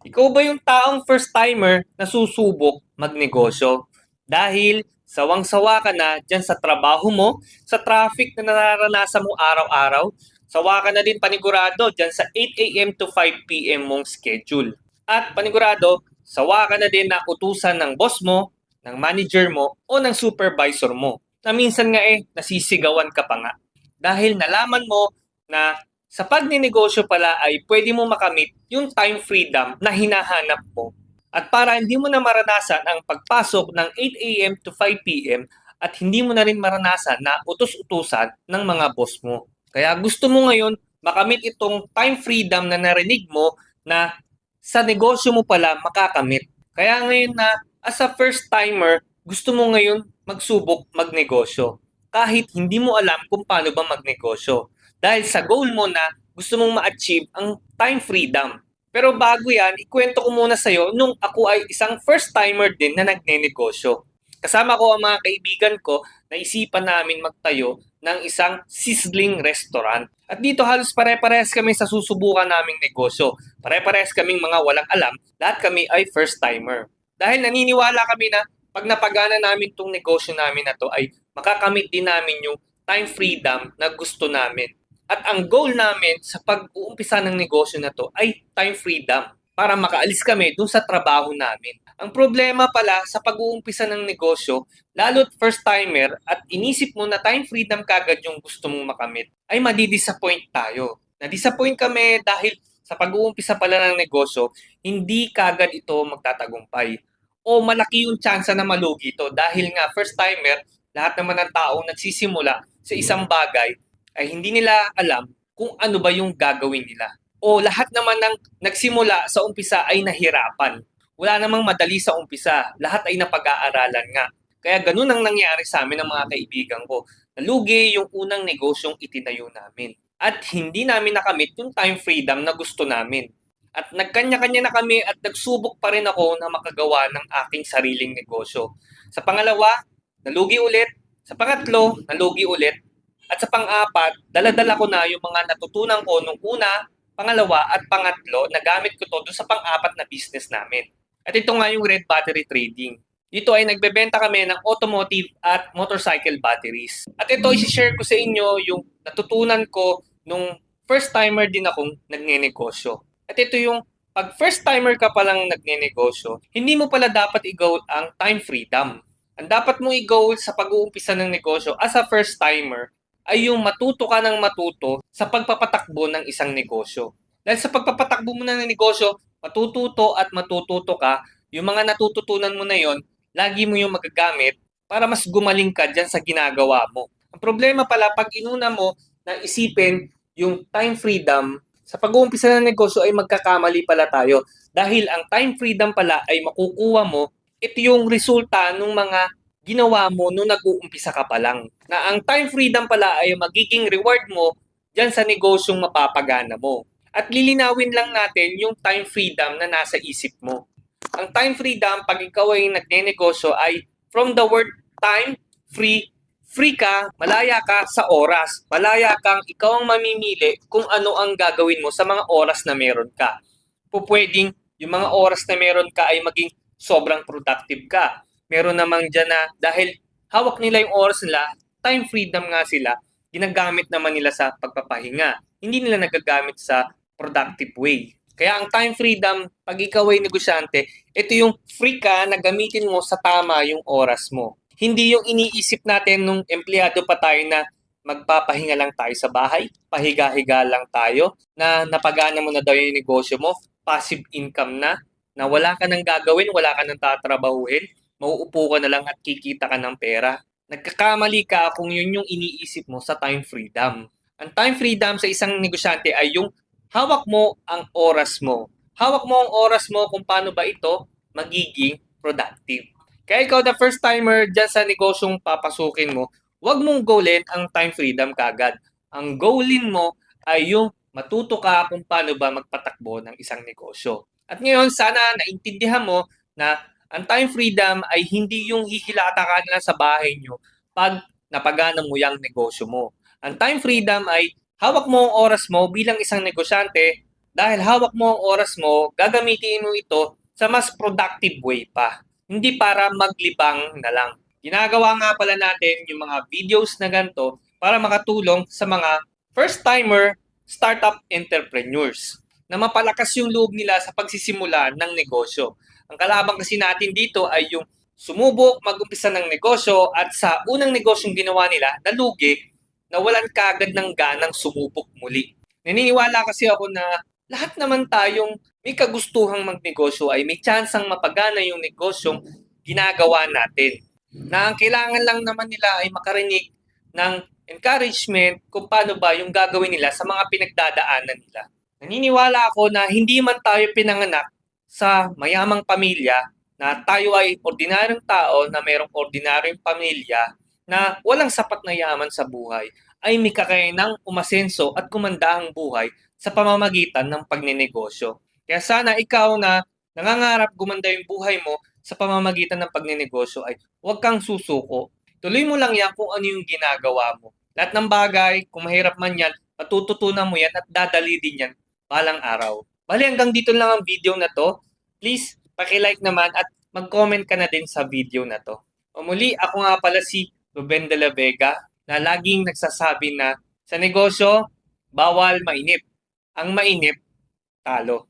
Ikaw ba yung taong first timer na susubok magnegosyo? Dahil sawang-sawa ka na dyan sa trabaho mo, sa traffic na nararanasan mo araw-araw, sawa ka na din panigurado dyan sa 8 a.m. to 5 p.m. mong schedule. At panigurado, sawa ka na din na utusan ng boss mo, ng manager mo, o ng supervisor mo. Na minsan nga nasisigawan ka pa nga. Dahil nalaman mo na sa pagninegosyo pala ay pwede mo makamit yung time freedom na hinahanap mo. At para hindi mo na maranasan ang pagpasok ng 8 a.m. to 5 p.m. at hindi mo na rin maranasan na utos-utusan ng mga boss mo. Kaya gusto mo ngayon makamit itong time freedom na narinig mo na sa negosyo mo pala makakamit. Kaya ngayon na as a first timer, gusto mo ngayon magsubok magnegosyo kahit hindi mo alam kung paano ba magnegosyo. Dahil sa goal mo na gusto mong ma-achieve ang time freedom. Pero bago yan, ikwento ko muna sa'yo nung ako ay isang first timer din na nagnenegosyo. Kasama ko ang mga kaibigan ko na isipan namin magtayo ng isang sizzling restaurant. At dito halos pare-parehas kami sa susubukan naming negosyo. Pare-parehas kaming mga walang alam, lahat kami ay first timer. Dahil naniniwala kami na pag napagana namin itong negosyo namin na to ay makakamit din namin yung time freedom na gusto namin. At ang goal namin sa pag-uumpisa ng negosyo na to ay time freedom para makaalis kami dun sa trabaho namin. Ang problema pala sa pag-uumpisa ng negosyo, lalo't first timer at inisip mo na time freedom kagad yung gusto mong makamit, ay madidisappoint tayo. Na-disappoint kami dahil sa pag-uumpisa pala ng negosyo, hindi kagad ito magtatagumpay. O malaki yung tsansa na malugi ito dahil nga first timer, lahat naman ng taong nagsisimula sa isang bagay ay hindi nila alam kung ano ba yung gagawin nila. O lahat naman ng nagsimula sa umpisa ay nahirapan. Wala namang madali sa umpisa. Lahat ay napag-aaralan nga. Kaya ganun ang nangyari sa amin ng mga kaibigan ko. Nalugi yung unang negosyong itinayo namin. At hindi namin nakamit yung time freedom na gusto namin. At nagkanya-kanya na kami at nagsubok pa rin ako na makagawa ng aking sariling negosyo. Sa pangalawa, nalugi ulit. Sa pangatlo, nalugi ulit. At sa pang-apat, dala-dala ko na yung mga natutunan ko nung una, pangalawa at pangatlo na gamit ko to doon sa pang-apat na business namin. At ito nga yung Red Battery Trading. Dito ay nagbebenta kami ng automotive at motorcycle batteries. At ito isi-share ko sa inyo yung natutunan ko nung first timer din akong nagnenegosyo. At ito yung pag first timer ka palang nagnenegosyo, hindi mo pala dapat i-goal ang time freedom. Ang dapat mong i-goal sa pag-uumpisa ng negosyo as a first timer ay yung matuto ka ng matuto sa pagpapatakbo ng isang negosyo. Dahil sa pagpapatakbo mo ng negosyo, matututo at matututo ka, yung mga natututunan mo na yon, lagi mo yung magagamit para mas gumaling ka dyan sa ginagawa mo. Ang problema pala, pag inuna mo na isipin yung time freedom, sa pag-uumpisa ng negosyo ay magkakamali pala tayo. Dahil ang time freedom pala ay makukuha mo, ito yung resulta ng mga ginawa mo nung nag-uumpisa ka pa lang. Na ang time freedom pala ay magiging reward mo dyan sa negosyong mapapagana mo. At lilinawin lang natin yung time freedom na nasa isip mo. Ang time freedom, pag ikaw ay nagnenegosyo, ay from the word time, free ka, malaya ka sa oras. Malaya kang ikaw ang mamimili kung ano ang gagawin mo sa mga oras na meron ka. Pupwedeng yung mga oras na meron ka ay maging sobrang productive ka. Meron namang dyan na dahil hawak nila yung oras nila, time freedom nga sila, ginagamit naman nila sa pagpapahinga. Hindi nila nagagamit sa productive way. Kaya ang time freedom, pag ikaw ay negosyante, ito yung free ka na gamitin mo sa tama yung oras mo. Hindi yung iniisip natin nung empleyado pa tayo na magpapahinga lang tayo sa bahay, pahiga-higa lang tayo, na napagana mo na daw yung negosyo mo, passive income na wala ka nang gagawin, wala ka nang tatrabahuhin, mauupo ka na lang at kikita ka ng pera. Nagkakamali ka kung yun yung iniisip mo sa time freedom. Ang time freedom sa isang negosyante ay yung hawak mo ang oras mo. Hawak mo ang oras mo kung paano ba ito magiging productive. Kaya ikaw the first timer dyan sa negosyong papasukin mo, huwag mong goalin ang time freedom kagad. Ang goalin mo ay yung matuto ka kung paano ba magpatakbo ng isang negosyo. At ngayon, sana naintindihan mo na ang time freedom ay hindi yung hihilata ka na sa bahay nyo pag napagana mo yung negosyo mo. Ang time freedom ay hawak mo ang oras mo bilang isang negosyante, Dahil hawak mo ang oras mo, gagamitin mo ito sa mas productive way pa. Hindi para maglibang na lang. Ginagawa nga pala natin yung mga videos na ganito para makatulong sa mga first-timer startup entrepreneurs na mapalakas yung loob nila sa pagsisimula ng negosyo. Ang kalaban kasi natin dito ay yung sumubok, mag-umpisa ng negosyo at sa unang negosyong ginawa nila, nalugi, nawalan kagad ng ganang sumubok muli. Naniniwala kasi ako na lahat naman tayong may kagustuhang magnegosyo ay may tsansang mapagana yung negosyong ginagawa natin. Na ang kailangan lang naman nila ay makarinig ng encouragement kung paano ba yung gagawin nila sa mga pinagdadaanan nila. Naniniwala ako na hindi man tayo pinanganak sa mayamang pamilya, na tayo ay ordinaryong tao na mayroong ordinaryong pamilya na walang sapat na yaman sa buhay, ay may kakayanang umasenso at kumanda ang buhay sa pamamagitan ng pagnenegosyo. Kaya sana ikaw na nangangarap gumanda yung buhay mo sa pamamagitan ng pagnenegosyo ay huwag kang susuko. Tuloy mo lang yan kung ano yung ginagawa mo. Lahat ng bagay, kung mahirap man yan, matututunan mo yan at dadali din yan balang araw. Bali, hanggang dito lang ang video na to. Please, paki-like naman at mag-comment ka na din sa video na to. O muli, ako nga pala si Ruben de la Vega na laging nagsasabi na sa negosyo, bawal mainip. Ang mainip, talo.